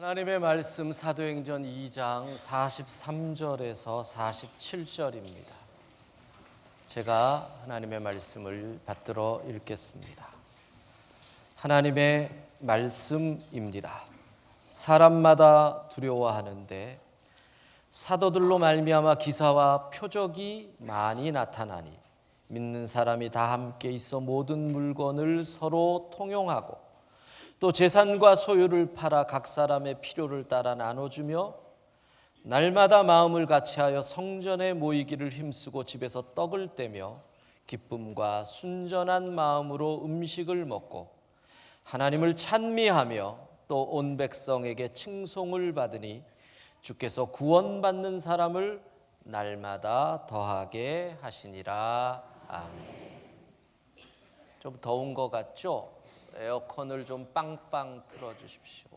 하나님의 말씀 사도행전 2장 43절에서 47절입니다. 제가 하나님의 말씀을 받들어 읽겠습니다. 하나님의 말씀입니다. 사람마다 두려워하는데 사도들로 말미암아 기사와 표적이 많이 나타나니 믿는 사람이 다 함께 있어 모든 물건을 서로 통용하고 또 재산과 소유를 팔아 각 사람의 필요를 따라 나눠주며 날마다 마음을 같이하여 성전에 모이기를 힘쓰고 집에서 떡을 떼며 기쁨과 순전한 마음으로 음식을 먹고 하나님을 찬미하며 또 온 백성에게 칭송을 받으니 주께서 구원받는 사람을 날마다 더하게 하시니라. 아멘. 좀 더운 것 같죠? 에어컨을 좀 빵빵 틀어주십시오.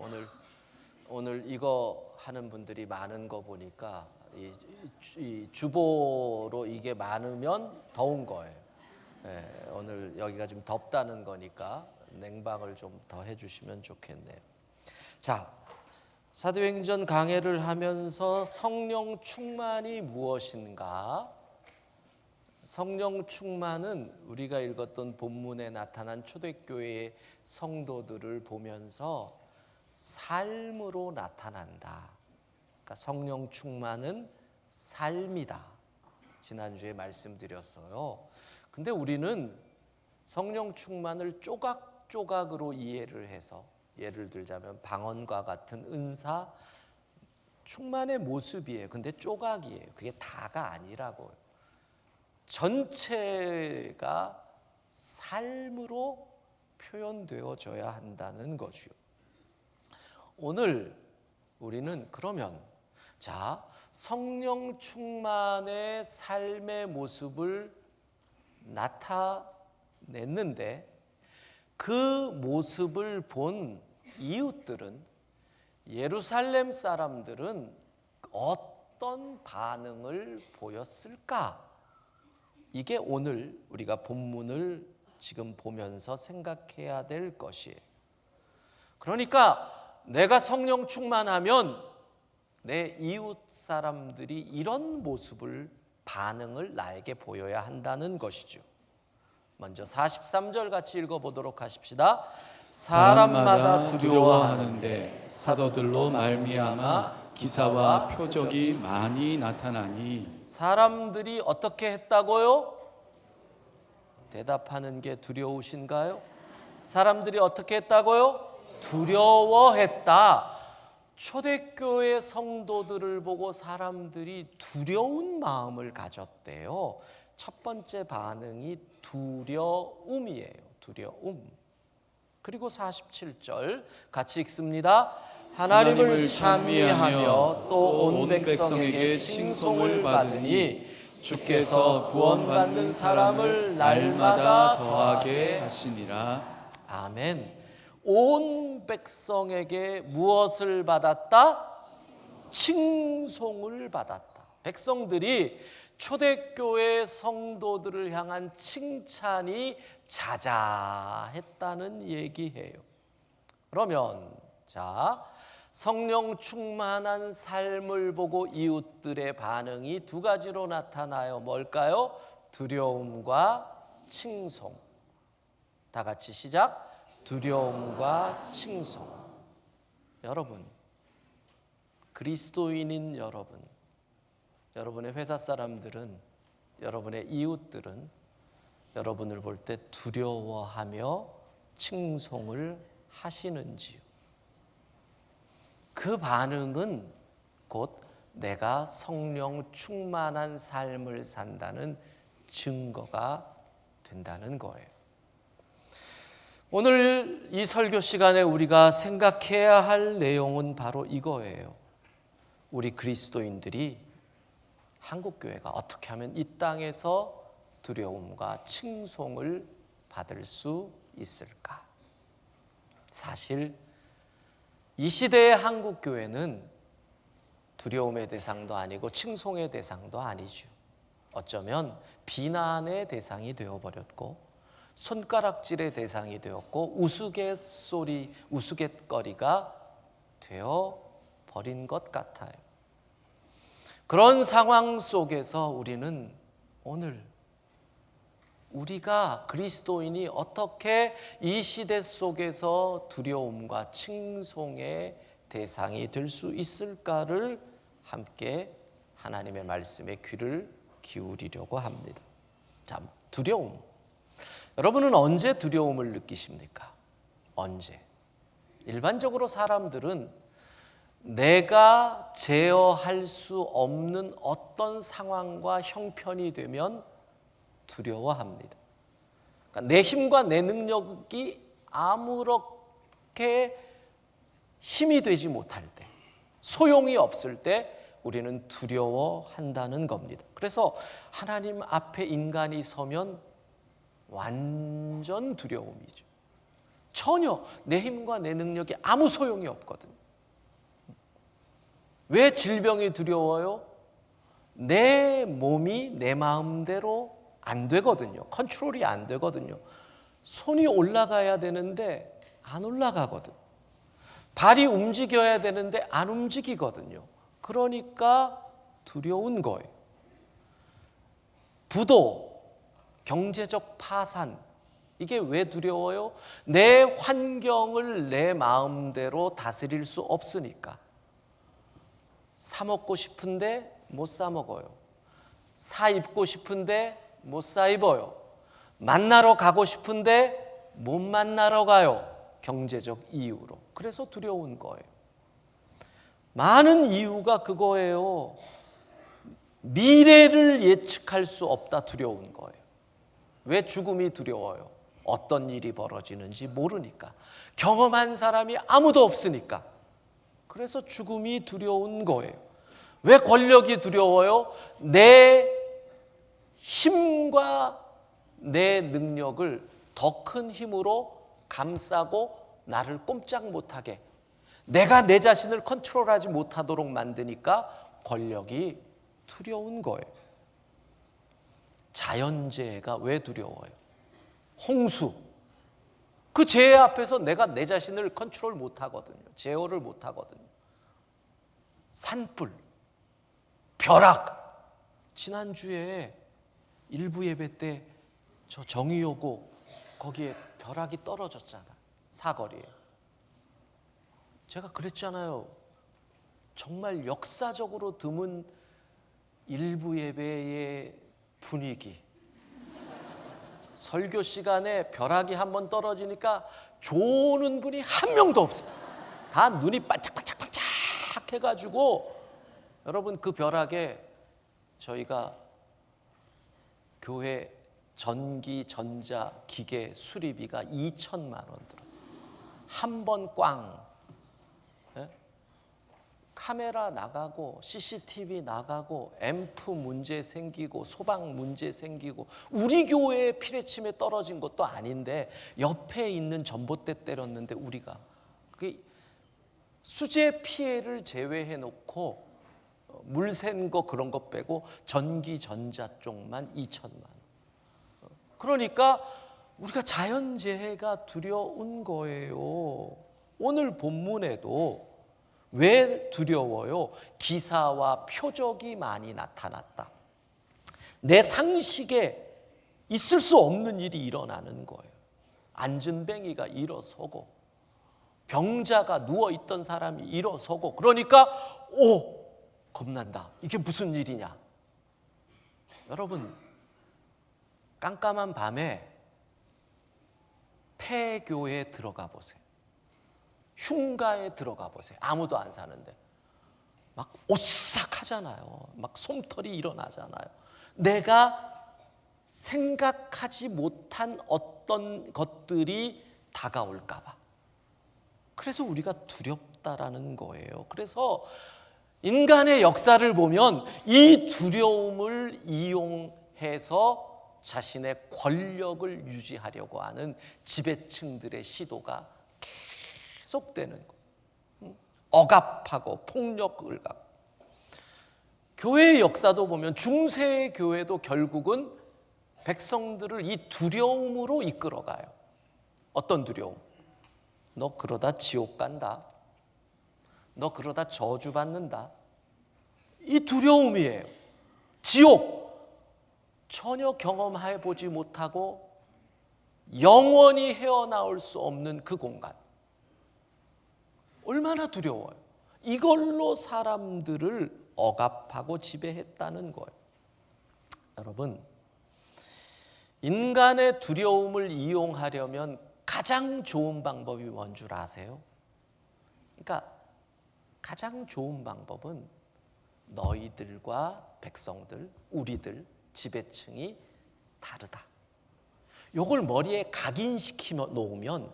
오늘 이거 하는 분들이 많은 거 보니까 이 주보로 이게 많으면 더운 거예요. 오늘 여기가 좀 덥다는 거니까 냉방을 좀 더 해주시면 좋겠네요. 자, 사도행전 강해를 하면서 성령 충만이 무엇인가? 성령 충만은 우리가 읽었던 본문에 나타난 초대교회의 성도들을 보면서 삶으로 나타난다. 그러니까 성령 충만은 삶이다. 지난주에 말씀드렸어요. 근데 우리는 성령 충만을 조각조각으로 이해를 해서 예를 들자면 방언과 같은 은사 충만의 모습이에요. 근데 조각이에요. 그게 다가 아니라고요. 전체가 삶으로 표현되어져야 한다는 것이요. 오늘 우리는 그러면 성령 충만의 삶의 모습을 나타냈는데 그 모습을 본 이웃들은, 예루살렘 사람들은 어떤 반응을 보였을까? 이게 오늘 우리가 본문을 지금 보면서 생각해야 될 것이에요. 그러니까 내가 성령 충만하면 내 이웃 사람들이 이런 모습을, 반응을 나에게 보여야 한다는 것이죠. 먼저 43절 같이 읽어보도록 하십시다. 사람마다 두려워하는데 사도들로 말미암아 기사와 표적이 많이 나타나니. 사람들이 어떻게 했다고요? 대답하는 게 두려우신가요? 사람들이 어떻게 했다고요? 두려워했다. 초대교회 성도들을 보고 사람들이 두려운 마음을 가졌대요. 첫 번째 반응이 두려움이에요. 두려움. 그리고 47절 같이 읽습니다. 하나님을 찬미하며 또 온 백성에게 칭송을 받으니 주께서 구원받는 사람을 날마다 더하게 하시니라. 아멘. 온 백성에게 무엇을 받았다? 칭송을 받았다. 백성들이 초대교회 성도들을 향한 칭찬이 자자했다는 얘기예요. 그러면 성령 충만한 삶을 보고 이웃들의 반응이 두 가지로 나타나요. 뭘까요? 두려움과 칭송. 다 같이 시작. 두려움과 칭송. 여러분, 그리스도인인 여러분, 여러분의 회사 사람들은, 여러분의 이웃들은 여러분을 볼 때 두려워하며 칭송을 하시는지요? 그 반응은 곧 내가 성령 충만한 삶을 산다는 증거가 된다는 거예요. 오늘 이 설교 시간에 우리가 생각해야 할 내용은 바로 이거예요. 우리 그리스도인들이, 한국교회가 어떻게 하면 이 땅에서 두려움과 칭송을 받을 수 있을까? 사실 이 시대의 한국교회는 두려움의 대상도 아니고 칭송의 대상도 아니죠. 어쩌면 비난의 대상이 되어버렸고 손가락질의 대상이 되었고 우스갯거리가 되어 버린 것 같아요. 그런 상황 속에서 우리는 오늘 우리가 그리스도인이 어떻게 이 시대 속에서 두려움과 칭송의 대상이 될 수 있을까를 함께 하나님의 말씀에 귀를 기울이려고 합니다. 자, 두려움. 여러분은 언제 두려움을 느끼십니까? 언제? 일반적으로 사람들은 내가 제어할 수 없는 어떤 상황과 형편이 되면 두려워합니다. 그러니까 내 힘과 내 능력이 아무렇게 힘이 되지 못할 때, 소용이 없을 때 우리는 두려워한다는 겁니다. 그래서 하나님 앞에 인간이 서면 완전 두려움이죠. 전혀 내 힘과 내 능력이 아무 소용이 없거든요. 왜 질병이 두려워요? 내 몸이 내 마음대로 안 되거든요. 컨트롤이 안 되거든요. 손이 올라가야 되는데 안 올라가거든. 발이 움직여야 되는데 안 움직이거든요. 그러니까 두려운 거예요. 부도, 경제적 파산, 이게 왜 두려워요? 내 환경을 내 마음대로 다스릴 수 없으니까. 사 먹고 싶은데 못 사 먹어요. 사 입고 싶은데 못 사 입어요. 만나러 가고 싶은데 못 만나러 가요. 경제적 이유로. 그래서 두려운 거예요. 많은 이유가 그거예요. 미래를 예측할 수 없다 두려운 거예요. 왜 죽음이 두려워요? 어떤 일이 벌어지는지 모르니까. 경험한 사람이 아무도 없으니까. 그래서 죽음이 두려운 거예요. 왜 권력이 두려워요? 내 힘과 내 능력을 더 큰 힘으로 감싸고 나를 꼼짝 못하게, 내가 내 자신을 컨트롤하지 못하도록 만드니까 권력이 두려운 거예요. 자연재해가 왜 두려워요? 홍수. 그 재해 앞에서 내가 내 자신을 컨트롤 못하거든요. 제어를 못하거든요. 산불, 벼락. 지난주에 일부 예배 때 저 정의여고 거기에 벼락이 떨어졌잖아. 사거리에. 제가 그랬잖아요. 정말 역사적으로 드문 일부 예배의 분위기. 설교 시간에 벼락이 한번 떨어지니까 조는 분이 한 명도 없어요. 다 눈이 반짝반짝반짝 해가지고, 여러분 그 벼락에 저희가 교회 전기 전자 기계 수리비가 2천만 원 들어. 한 번 꽝. 예? 카메라 나가고 CCTV 나가고 앰프 문제 생기고 소방 문제 생기고, 우리 교회에 피뢰침에 떨어진 것도 아닌데 옆에 있는 전봇대 때렸는데 우리가 그게 수재 피해를 제외해 놓고 물 샌 거 그런 거 빼고 전기 전자 쪽만 2천만 원. 그러니까 우리가 자연재해가 두려운 거예요. 오늘 본문에도 왜 두려워요? 기사와 표적이 많이 나타났다. 내 상식에 있을 수 없는 일이 일어나는 거예요. 안진뱅이가 일어서고, 병자가 누워있던 사람이 일어서고, 그러니까 겁난다. 이게 무슨 일이냐? 여러분, 깜깜한 밤에 폐교에 들어가 보세요. 흉가에 들어가 보세요. 아무도 안 사는데 막 오싹하잖아요. 막 솜털이 일어나잖아요. 내가 생각하지 못한 어떤 것들이 다가올까 봐. 그래서 우리가 두렵다라는 거예요. 그래서 인간의 역사를 보면 이 두려움을 이용해서 자신의 권력을 유지하려고 하는 지배층들의 시도가 계속되는 거예요. 억압하고 폭력을 갖고. 교회의 역사도 보면 중세 교회도 결국은 백성들을 이 두려움으로 이끌어가요. 어떤 두려움? 너 그러다 지옥 간다. 너 그러다 저주받는다. 이 두려움이에요. 지옥 전혀 경험해 보지 못하고 영원히 헤어나올 수 없는 그 공간. 얼마나 두려워요. 이걸로 사람들을 억압하고 지배했다는 거예요. 여러분, 인간의 두려움을 이용하려면 가장 좋은 방법이 뭔 줄 아세요? 그러니까 가장 좋은 방법은 너희들과 백성들, 우리들, 지배층이 다르다. 요걸 머리에 각인시켜 놓으면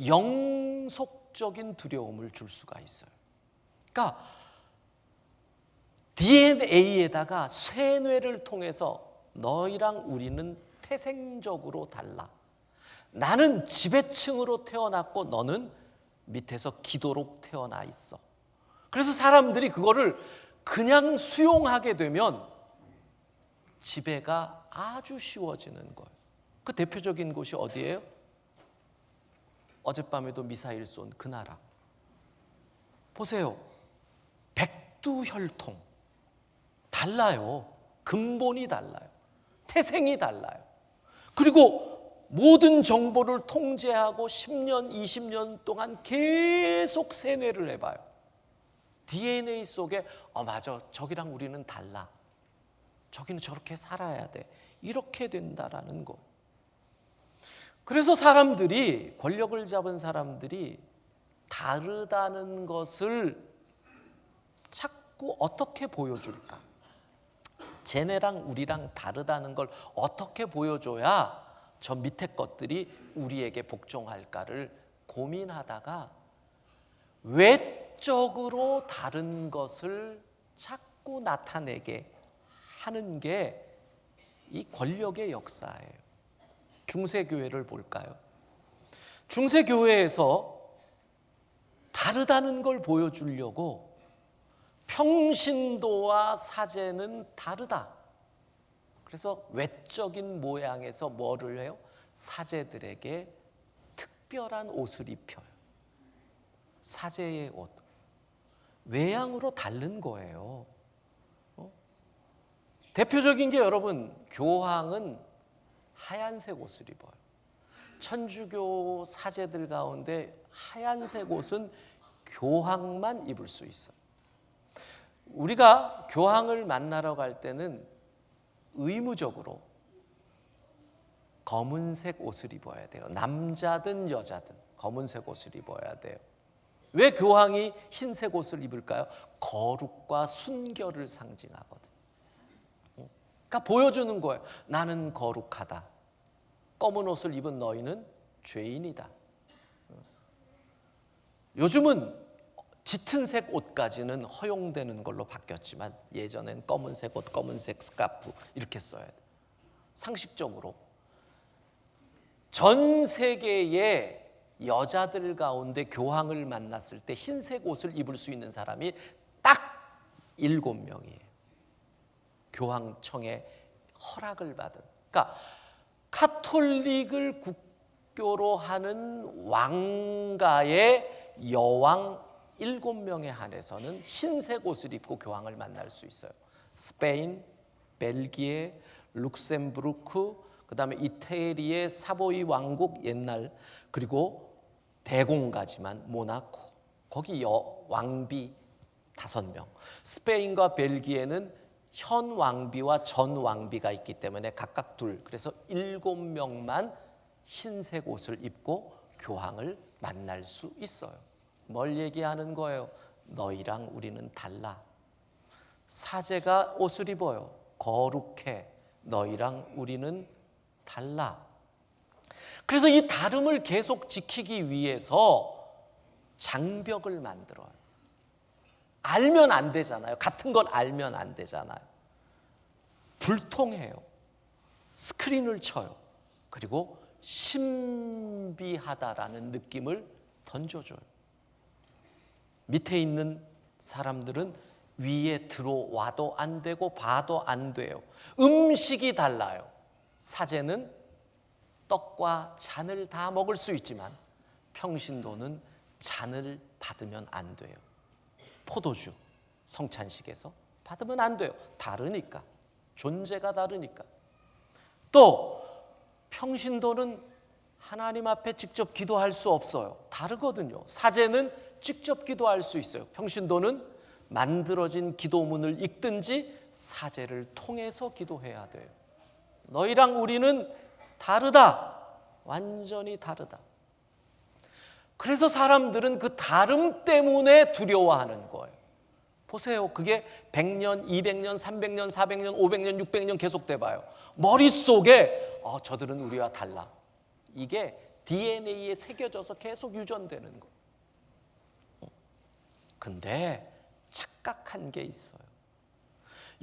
영속적인 두려움을 줄 수가 있어요. 그러니까 DNA에다가 쇠뇌를 통해서 너희랑 우리는 태생적으로 달라. 나는 지배층으로 태어났고 너는 밑에서 기도록 태어나 있어. 그래서 사람들이 그거를 그냥 수용하게 되면 지배가 아주 쉬워지는 거예요. 그 대표적인 곳이 어디예요? 어젯밤에도 미사일 쏜 그 나라. 보세요. 백두혈통. 달라요. 근본이 달라요. 태생이 달라요. 그리고 모든 정보를 통제하고 10년, 20년 동안 계속 세뇌를 해봐요. DNA 속에 맞아, 저기랑 우리는 달라. 저기는 저렇게 살아야 돼. 이렇게 된다라는 거. 그래서 사람들이, 권력을 잡은 사람들이 다르다는 것을 자꾸 어떻게 보여줄까? 쟤네랑 우리랑 다르다는 걸 어떻게 보여줘야 저 밑에 것들이 우리에게 복종할까를 고민하다가 외적으로 다른 것을 자꾸 나타내게 하는 게 이 권력의 역사예요. 중세교회를 볼까요? 중세교회에서 다르다는 걸 보여주려고 평신도와 사제는 다르다. 그래서 외적인 모양에서 뭐를 해요? 사제들에게 특별한 옷을 입혀요. 사제의 옷. 외양으로 다른 거예요. 대표적인 게 여러분, 교황은 하얀색 옷을 입어요. 천주교 사제들 가운데 하얀색 옷은 교황만 입을 수 있어요. 우리가 교황을 만나러 갈 때는 의무적으로 검은색 옷을 입어야 돼요. 남자든 여자든 검은색 옷을 입어야 돼요. 왜 교황이 흰색 옷을 입을까요? 거룩과 순결을 상징하거든. 그러니까 보여주는 거예요. 나는 거룩하다. 검은 옷을 입은 너희는 죄인이다. 요즘은 짙은색 옷까지는 허용되는 걸로 바뀌었지만 예전엔 검은색 옷, 검은색 스카프 이렇게 써야 돼. 상식적으로 전 세계의 여자들 가운데 교황을 만났을 때 흰색 옷을 입을 수 있는 사람이 딱 7명이에요. 교황청의 허락을 받은. 그러니까 카톨릭을 국교로 하는 왕가의 여왕 7명에 한해서는 흰색 옷을 입고 교황을 만날 수 있어요. 스페인, 벨기에, 룩셈부르크, 그다음에 이태리의 사보이 왕국 옛날, 그리고 대공가지만 모나코. 거기 왕비 5명. 스페인과 벨기에는 현 왕비와 전 왕비가 있기 때문에 각각 둘. 그래서 7명만 흰색 옷을 입고 교황을 만날 수 있어요. 뭘 얘기하는 거예요? 너희랑 우리는 달라. 사제가 옷을 입어요. 거룩해. 너희랑 우리는 달라. 그래서 이 다름을 계속 지키기 위해서 장벽을 만들어요. 알면 안 되잖아요. 같은 걸 알면 안 되잖아요. 불통해요. 스크린을 쳐요. 그리고 신비하다라는 느낌을 던져줘요. 밑에 있는 사람들은 위에 들어와도 안 되고 봐도 안 돼요. 음식이 달라요. 사제는 떡과 잔을 다 먹을 수 있지만 평신도는 잔을 받으면 안 돼요. 포도주 성찬식에서 받으면 안 돼요. 다르니까. 존재가 다르니까. 또 평신도는 하나님 앞에 직접 기도할 수 없어요. 다르거든요. 사제는 직접 기도할 수 있어요. 평신도는 만들어진 기도문을 읽든지 사제를 통해서 기도해야 돼요. 너희랑 우리는 다르다. 완전히 다르다. 그래서 사람들은 그 다름 때문에 두려워하는 거예요. 보세요. 그게 100년, 200년, 300년, 400년, 500년, 600년 계속돼 봐요. 머릿속에 저들은 우리와 달라. 이게 DNA에 새겨져서 계속 유전되는 거예요. 근데 착각한 게 있어요.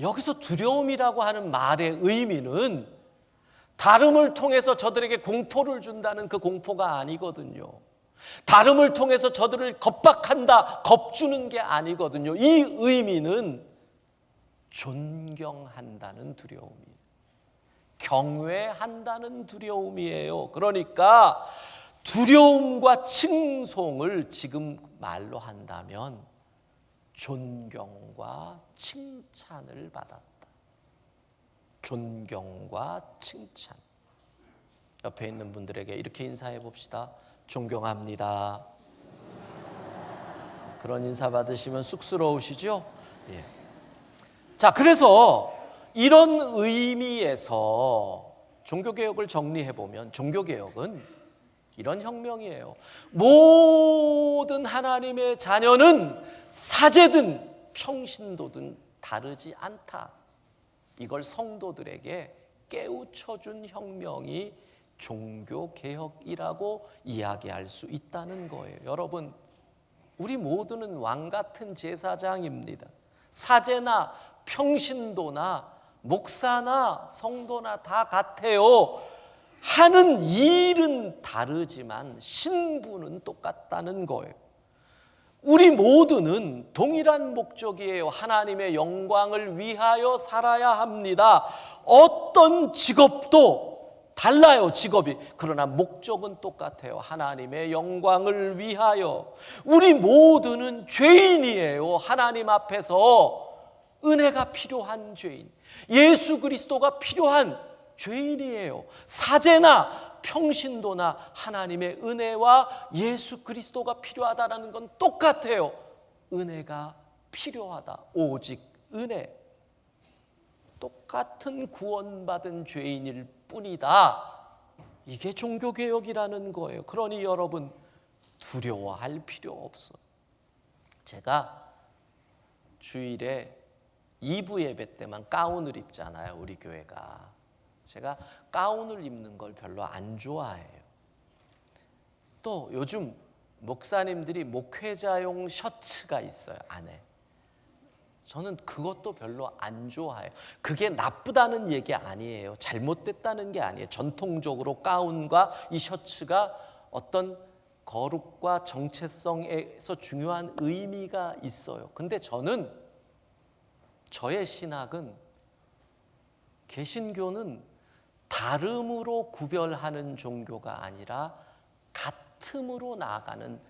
여기서 두려움이라고 하는 말의 의미는 다름을 통해서 저들에게 공포를 준다는 그 공포가 아니거든요. 다름을 통해서 저들을 겁박한다, 겁주는 게 아니거든요. 이 의미는 존경한다는 두려움이에요. 경외한다는 두려움이에요. 그러니까 두려움과 칭송을 지금 말로 한다면 존경과 칭찬을 받았다. 존경과 칭찬. 옆에 있는 분들에게 이렇게 인사해 봅시다. 존경합니다. 그런 인사 받으시면 쑥스러우시죠? 예. 자, 그래서 이런 의미에서 종교개혁을 정리해 보면 종교개혁은 이런 혁명이에요. 모든 하나님의 자녀는 사제든 평신도든 다르지 않다. 이걸 성도들에게 깨우쳐준 혁명이 종교개혁이라고 이야기할 수 있다는 거예요. 여러분, 우리 모두는 왕 같은 제사장입니다. 사제나 평신도나 목사나 성도나 다 같아요. 하는 일은 다르지만 신분은 똑같다는 거예요. 우리 모두는 동일한 목적이에요. 하나님의 영광을 위하여 살아야 합니다. 어떤 직업도 달라요, 직업이. 그러나 목적은 똑같아요. 하나님의 영광을 위하여. 우리 모두는 죄인이에요. 하나님 앞에서 은혜가 필요한 죄인, 예수 그리스도가 필요한 죄인이에요. 사제나 평신도나 하나님의 은혜와 예수 그리스도가 필요하다는 건 똑같아요. 은혜가 필요하다. 오직 은혜. 똑같은 구원받은 죄인일 뿐이다. 이게 종교개혁이라는 거예요. 그러니 여러분 두려워할 필요 없어. 제가 주일에 2부 예배 때만 가운을 입잖아요. 우리 교회가. 제가 가운을 입는 걸 별로 안 좋아해요. 또 요즘 목사님들이 목회자용 셔츠가 있어요, 안에. 저는 그것도 별로 안 좋아해요. 그게 나쁘다는 얘기 아니에요. 잘못됐다는 게 아니에요. 전통적으로 가운과 이 셔츠가 어떤 거룩과 정체성에서 중요한 의미가 있어요. 근데 저는 저의 신학은, 개신교는 다름으로 구별하는 종교가 아니라 같음으로 나아가는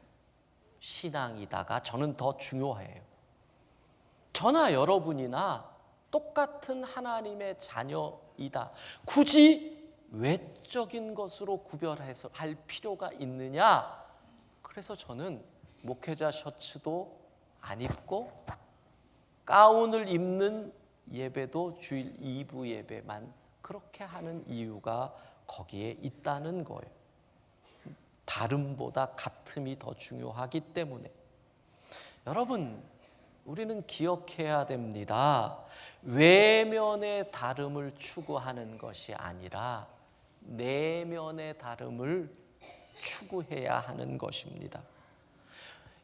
신앙이다가 저는 더 중요해요. 저나 여러분이나 똑같은 하나님의 자녀이다. 굳이 외적인 것으로 구별해서 할 필요가 있느냐? 그래서 저는 목회자 셔츠도 안 입고 가운을 입는 예배도 주일 2부 예배만 그렇게 하는 이유가 거기에 있다는 거예요. 다름보다 같음이 더 중요하기 때문에. 여러분, 우리는 기억해야 됩니다. 외면의 다름을 추구하는 것이 아니라 내면의 다름을 추구해야 하는 것입니다.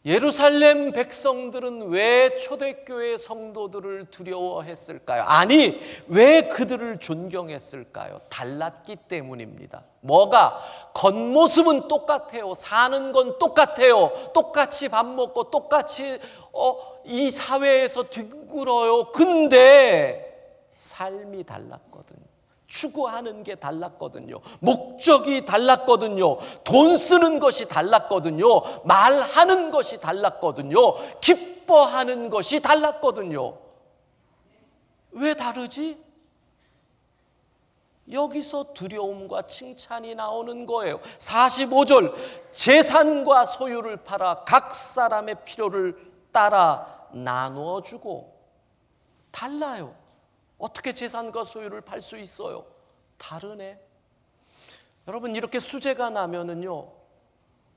예루살렘 백성들은 왜 초대교회 성도들을 두려워했을까요? 아니, 왜 그들을 존경했을까요? 달랐기 때문입니다. 뭐가? 겉모습은 똑같아요. 사는 건 똑같아요. 똑같이 밥 먹고 똑같이 이 사회에서 뒹굴어요. 근데 삶이 달랐거든요. 추구하는 게 달랐거든요. 목적이 달랐거든요. 돈 쓰는 것이 달랐거든요. 말하는 것이 달랐거든요. 기뻐하는 것이 달랐거든요. 왜 다르지? 여기서 두려움과 칭찬이 나오는 거예요. 45절, 재산과 소유를 팔아 각 사람의 필요를 따라 나누어 주고. 달라요. 어떻게 재산과 소유를 팔 수 있어요? 다르네. 여러분, 이렇게 수재가 나면은요,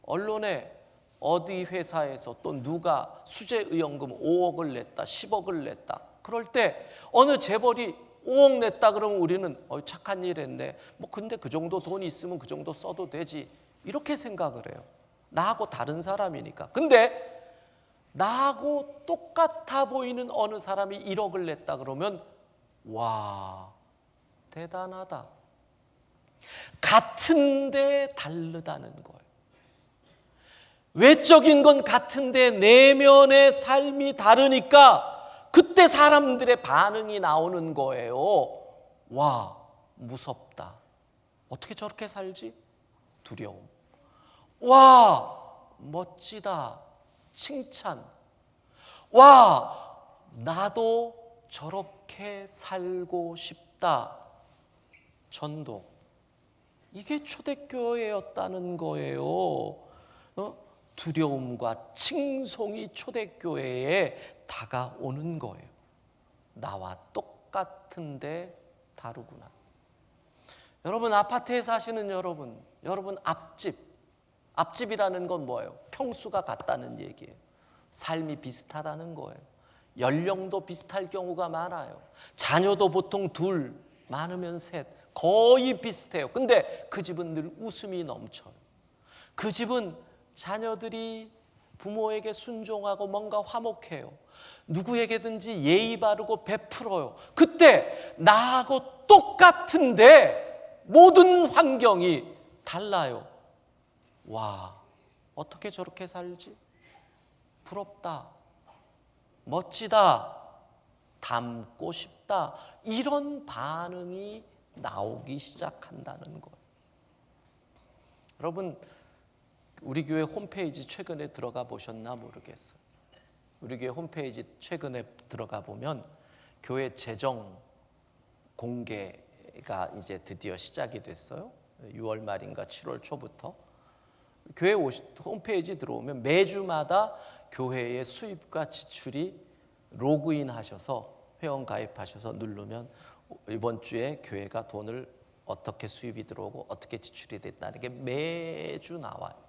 언론에 어디 회사에서 또 누가 수재 의원금 5억을 냈다, 10억을 냈다. 그럴 때 어느 재벌이 5억 냈다 그러면 우리는 착한 일 했네. 근데 그 정도 돈이 있으면 그 정도 써도 되지. 이렇게 생각을 해요. 나하고 다른 사람이니까. 근데 나하고 똑같아 보이는 어느 사람이 1억을 냈다 그러면 와, 대단하다. 같은데 다르다는 거예요. 외적인 건 같은데 내면의 삶이 다르니까 그때 사람들의 반응이 나오는 거예요. 와, 무섭다. 어떻게 저렇게 살지? 두려움. 와, 멋지다. 칭찬. 와, 나도 저렇게 살고 싶다. 전도. 이게 초대교회였다는 거예요. 두려움과 칭송이 초대교회에 다가오는 거예요. 나와 똑같은데 다르구나. 여러분, 아파트에 사시는 여러분 앞집이라는 건 뭐예요? 평수가 같다는 얘기예요. 삶이 비슷하다는 거예요. 연령도 비슷할 경우가 많아요. 자녀도 보통 둘, 많으면 셋, 거의 비슷해요. 근데 그 집은 늘 웃음이 넘쳐요. 그 집은 자녀들이 부모에게 순종하고 뭔가 화목해요. 누구에게든지 예의 바르고 베풀어요. 그때 나하고 똑같은데 모든 환경이 달라요. 와, 어떻게 저렇게 살지? 부럽다. 멋지다. 닮고 싶다. 이런 반응이 나오기 시작한다는 거예요. 여러분, 우리 교회 홈페이지 최근에 들어가 보셨나 모르겠어요. 우리 교회 홈페이지 최근에 들어가 보면 교회 재정 공개가 이제 드디어 시작이 됐어요. 6월 말인가 7월 초부터. 교회 홈페이지 들어오면 매주마다 교회의 수입과 지출이 로그인 하셔서 회원 가입하셔서 누르면 이번 주에 교회가 돈을 어떻게 수입이 들어오고 어떻게 지출이 됐다는 게 매주 나와요.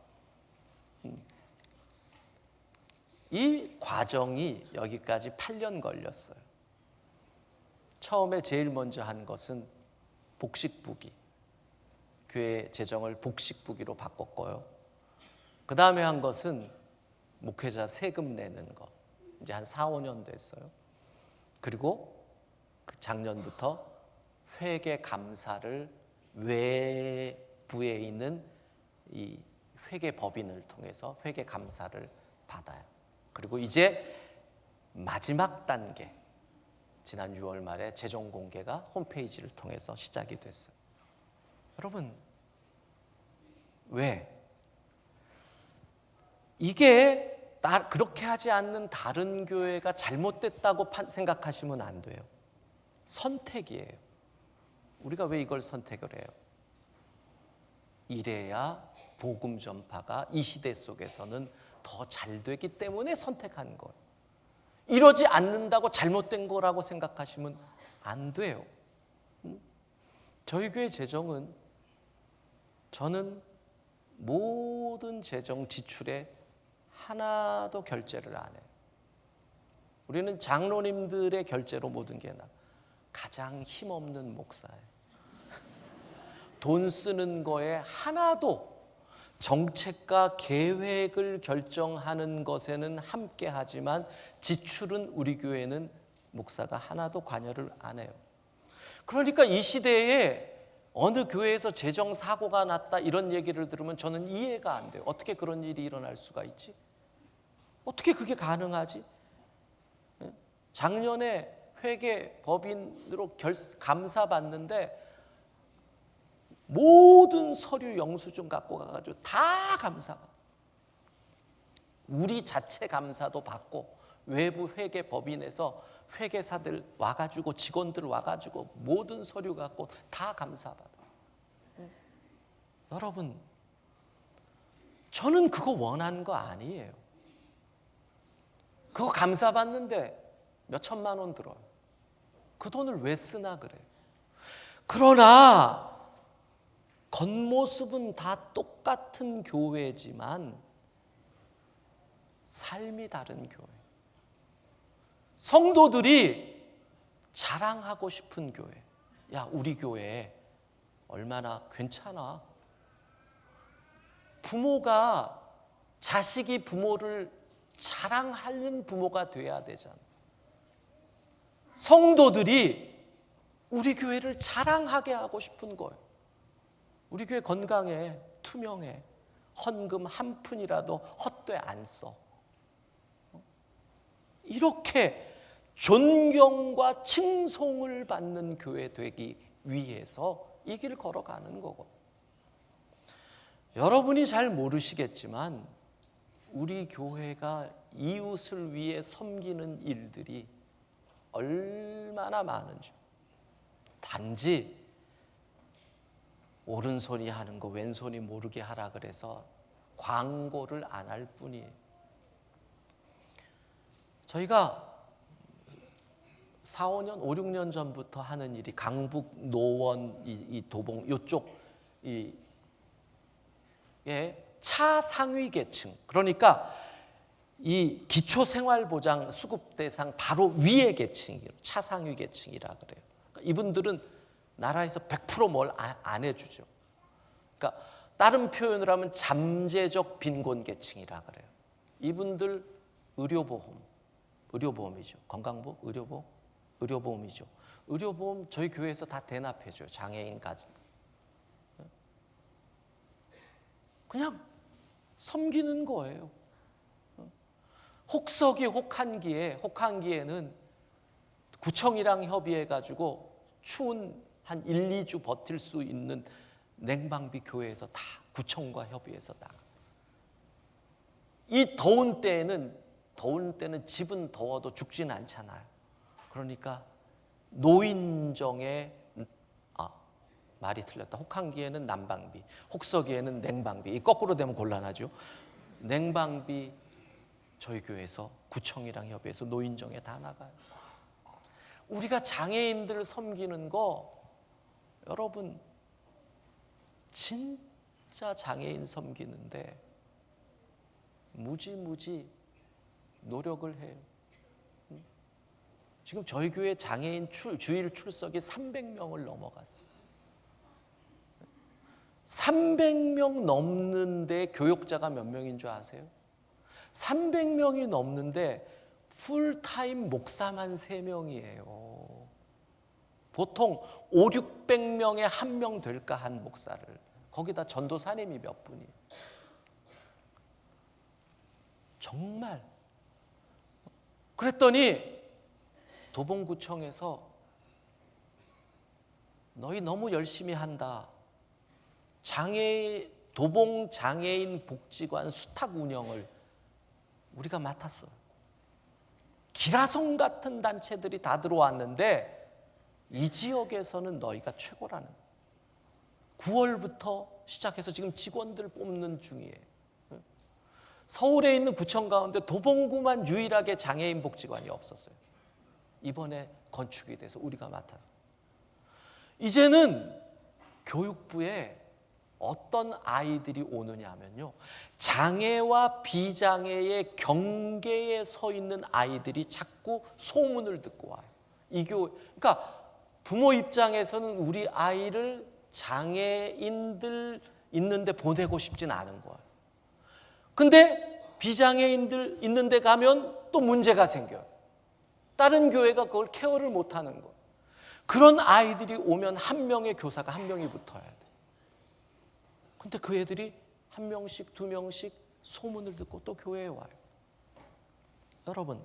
이 과정이 여기까지 8년 걸렸어요. 처음에 제일 먼저 한 것은 복식부기. 교회 재정을 복식부기로 바꿨고요. 그 다음에 한 것은 목회자 세금 내는 거. 이제 한 4, 5년 됐어요. 그리고 작년부터 회계 감사를 외부에 있는 이 회계 법인을 통해서 회계 감사를 받아요. 그리고 이제 마지막 단계, 지난 6월 말에 재정 공개가 홈페이지를 통해서 시작이 됐어요. 여러분, 왜? 이게 그렇게 하지 않는 다른 교회가 잘못됐다고 생각하시면 안 돼요. 선택이에요. 우리가 왜 이걸 선택을 해요? 이래야 복음 전파가 이 시대 속에서는 더 잘 되기 때문에 선택한 거예요. 이러지 않는다고 잘못된 거라고 생각하시면 안 돼요. 저희 교회 재정은 저는 모든 재정 지출에 하나도 결제를 안 해요. 우리는 장로님들의 결제로 모든 게 가장 힘없는 목사예요. 돈 쓰는 거에 하나도 정책과 계획을 결정하는 것에는 함께 하지만 지출은 우리 교회는 목사가 하나도 관여를 안 해요. 그러니까 이 시대에 어느 교회에서 재정 사고가 났다 이런 얘기를 들으면 저는 이해가 안 돼요. 어떻게 그런 일이 일어날 수가 있지? 어떻게 그게 가능하지? 작년에 회계 법인으로 감사 받는데 모든 서류 영수증 갖고 가가지고 다 감사받고, 우리 자체 감사도 받고, 외부 회계 법인에서 회계사들 와가지고, 직원들 와가지고 모든 서류 갖고 다 감사받아. 여러분, 저는 그거 원한 거 아니에요. 그거 감사받는데 몇 천만 원 들어요. 그 돈을 왜 쓰나 그래요. 그러나 겉모습은 다 똑같은 교회지만 삶이 다른 교회. 성도들이 자랑하고 싶은 교회. 야, 우리 교회 얼마나 괜찮아. 부모가, 자식이 부모를 자랑하는 부모가 돼야 되잖아. 성도들이 우리 교회를 자랑하게 하고 싶은 거예요. 우리 교회 건강해, 투명해, 헌금 한 푼이라도 헛되이 안 써. 이렇게 존경과 칭송을 받는 교회 되기 위해서 이 길 걸어가는 거고. 여러분이 잘 모르시겠지만 우리 교회가 이웃을 위해 섬기는 일들이 얼마나 많은지. 단지 오른손이 하는 거 왼손이 모르게 하라 그래서 광고를 안 할 뿐이에요. 저희가 4, 5년, 5, 6년 전부터 하는 일이 강북, 노원, 이 도봉 이쪽 차 상위 계층, 그러니까 이 기초생활보장 수급 대상 바로 위의 계층이에요. 차 상위 계층이라 그래요. 그러니까 이분들은 나라에서 100% 뭘 안 해주죠. 그러니까 다른 표현을 하면 잠재적 빈곤 계층이라 그래요. 이분들 의료보험이죠. 건강보험, 의료보험이죠. 의료보험 저희 교회에서 다 대납해줘요. 장애인까지. 그냥 섬기는 거예요. 혹서기 혹한기에는 구청이랑 협의해가지고 추운 한 1, 2주 버틸 수 있는 냉방비 교회에서 다 구청과 협의해서 나가. 이 더운 때는 집은 더워도 죽지는 않잖아요. 그러니까 노인정에 말이 틀렸다. 혹한기에는 난방비, 혹서기에는 냉방비. 이 거꾸로 되면 곤란하죠. 냉방비 저희 교회에서 구청이랑 협의해서 노인정에 다 나가요. 우리가 장애인들 섬기는 거 여러분 진짜 장애인 섬기는데 무지 노력을 해요. 지금 저희 교회 장애인 주일 출석이 300명을 넘어갔어요. 300명 넘는데 교역자가 몇 명인 줄 아세요? 300명이 넘는데 풀타임 목사만 3명이에요. 보통 5, 600명에 1명 될까 한 목사를. 거기다 전도사님이 몇 분이. 정말. 그랬더니 도봉구청에서 너희 너무 열심히 한다. 도봉 장애인 복지관 수탁 운영을 우리가 맡았어요. 기라성 같은 단체들이 다 들어왔는데 이 지역에서는 너희가 최고라는 거예요. 9월부터 시작해서 지금 직원들 뽑는 중이에요. 서울에 있는 구청 가운데 도봉구만 유일하게 장애인 복지관이 없었어요. 이번에 건축이 돼서 우리가 맡았어요. 이제는 교육부에 어떤 아이들이 오느냐 하면요, 장애와 비장애의 경계에 서 있는 아이들이 자꾸 소문을 듣고 와요. 그러니까 부모 입장에서는 우리 아이를 장애인들 있는데 보내고 싶진 않은 거예요. 근데 비장애인들 있는데 가면 또 문제가 생겨요. 다른 교회가 그걸 케어를 못하는 거예요. 그런 아이들이 오면 한 명의 교사가 한 명이 붙어야 돼. 근데 그 애들이 한 명씩, 두 명씩 소문을 듣고 또 교회에 와요. 여러분,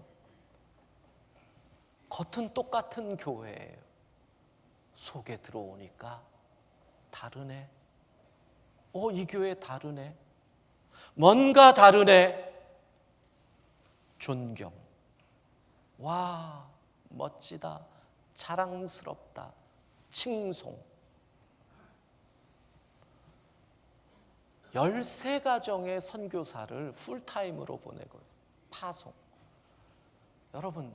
겉은 똑같은 교회예요. 속에 들어오니까 다르네. 이 교회 다르네. 뭔가 다르네. 존경. 와, 멋지다. 자랑스럽다. 칭송. 13가정의 선교사를 풀타임으로 보내고 있어요. 파송. 여러분,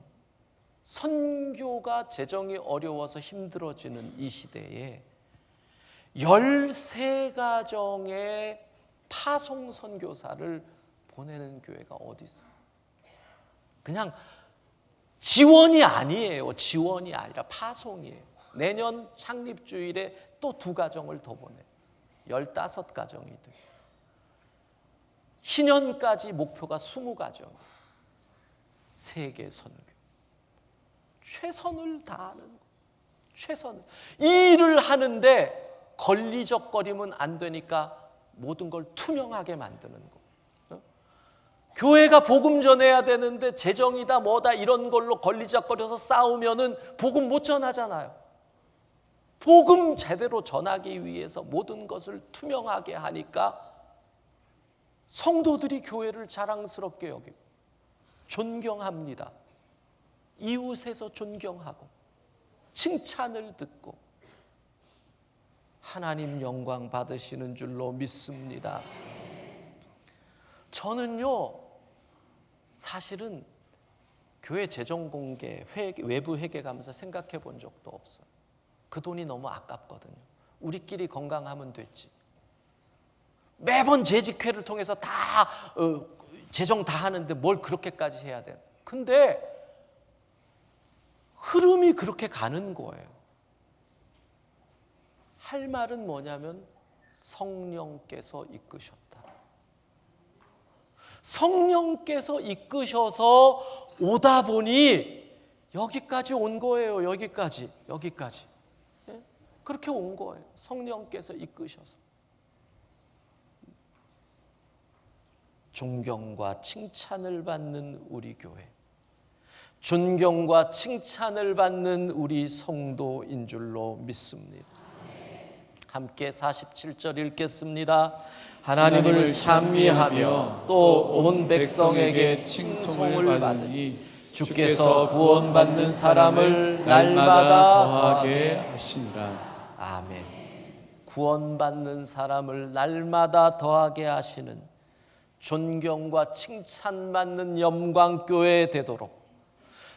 선교가 재정이 어려워서 힘들어지는 이 시대에 13가정의 파송 선교사를 보내는 교회가 어디 있어요? 그냥 지원이 아니에요. 지원이 아니라 파송이에요. 내년 창립주일에 또 2가정을 더 보내요. 15가정이 돼요. 희년까지 목표가 20가정. 세계 선교. 최선을 다하는 거. 최선을. 이 일을 하는데 걸리적거리면 안 되니까 모든 걸 투명하게 만드는 거. 교회가 복음 전해야 되는데 재정이다 뭐다 이런 걸로 걸리적거려서 싸우면은 복음 못 전하잖아요. 복음 제대로 전하기 위해서 모든 것을 투명하게 하니까 성도들이 교회를 자랑스럽게 여기고 존경합니다. 이웃에서 존경하고 칭찬을 듣고 하나님 영광 받으시는 줄로 믿습니다. 저는요, 사실은 교회 재정 공개, 외부 회계 감사 생각해 본 적도 없어요. 그 돈이 너무 아깝거든요. 우리끼리 건강하면 됐지. 매번 재직회를 통해서 다 재정 다 하는데 뭘 그렇게까지 해야 돼? 근데 흐름이 그렇게 가는 거예요. 할 말은 뭐냐면 성령께서 이끄셨다. 성령께서 이끄셔서 오다 보니 여기까지 온 거예요. 여기까지. 예? 그렇게 온 거예요. 성령께서 이끄셔서. 존경과 칭찬을 받는 우리 교회, 존경과 칭찬을 받는 우리 성도인 줄로 믿습니다. 함께 47절 읽겠습니다. 하나님을 찬미하며 또 온 백성에게 칭송을 받으니 주께서 구원받는 사람을 날마다 더하게 하시니라. 아멘. 구원받는 사람을 날마다 더하게 하시는 존경과 칭찬받는 영광교회 되도록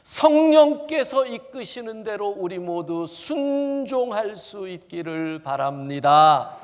성령께서 이끄시는 대로 우리 모두 순종할 수 있기를 바랍니다.